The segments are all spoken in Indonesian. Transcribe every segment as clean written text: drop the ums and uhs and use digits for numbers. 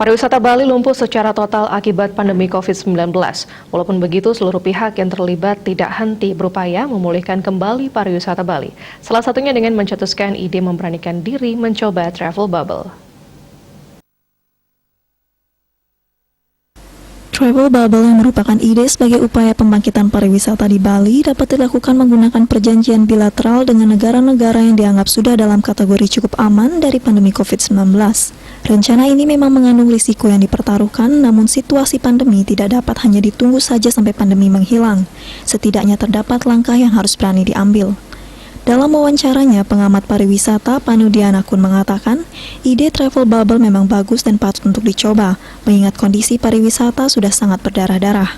Pariwisata Bali lumpuh secara total akibat pandemi COVID-19. Walaupun begitu, seluruh pihak yang terlibat tidak henti berupaya memulihkan kembali pariwisata Bali. Salah satunya dengan mencetuskan ide memberanikan diri mencoba travel bubble. Travel bubble yang merupakan ide sebagai upaya pembangkitan pariwisata di Bali dapat dilakukan menggunakan perjanjian bilateral dengan negara-negara yang dianggap sudah dalam kategori cukup aman dari pandemi COVID-19. Rencana ini memang mengandung risiko yang dipertaruhkan, namun situasi pandemi tidak dapat hanya ditunggu saja sampai pandemi menghilang. Setidaknya terdapat langkah yang harus berani diambil. Dalam wawancaranya, pengamat pariwisata Panudiana Kun mengatakan, ide travel bubble memang bagus dan patut untuk dicoba, mengingat kondisi pariwisata sudah sangat berdarah-darah.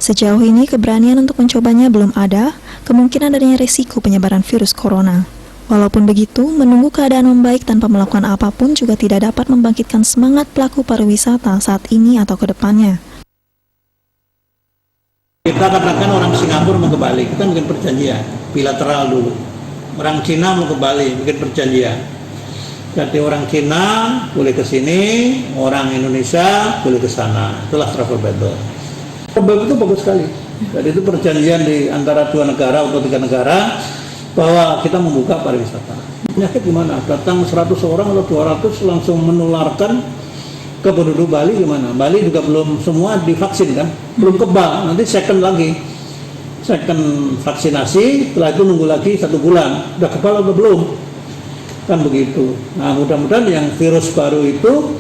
Sejauh ini, keberanian untuk mencobanya belum ada, kemungkinan adanya risiko penyebaran virus corona. Walaupun begitu, menunggu keadaan membaik tanpa melakukan apapun juga tidak dapat membangkitkan semangat pelaku pariwisata saat ini atau ke depannya. Kita katakan orang Singapura mau ke Bali, kita bikin perjanjian bilateral dulu. Orang Cina mau ke Bali, bikin perjanjian. Jadi orang Cina boleh ke sini, orang Indonesia boleh ke sana. Itulah travel bubble. Travel bubble itu bagus sekali. Jadi itu perjanjian di antara dua negara atau tiga negara bahwa kita membuka pariwisata. Penyakit gimana? Datang 100 orang atau 200 langsung menularkan ke penduduk Bali gimana? Bali juga belum semua divaksin kan? Belum kebal, nanti second lagi. Second vaksinasi, setelah itu nunggu lagi 1 bulan. Udah kebal atau belum? Kan begitu. Nah, mudah-mudahan yang virus baru itu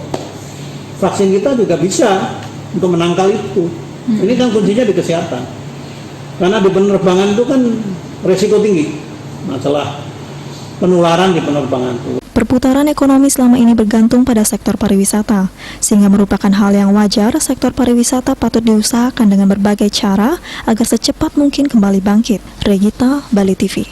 vaksin kita juga bisa untuk menangkal itu. Ini kan kuncinya di kesehatan. Karena di penerbangan itu kan resiko tinggi. Masalah penularan di penerbangan itu. Perputaran ekonomi selama ini bergantung pada sektor pariwisata, sehingga merupakan hal yang wajar sektor pariwisata patut diusahakan dengan berbagai cara agar secepat mungkin kembali bangkit. Regita, Bali TV.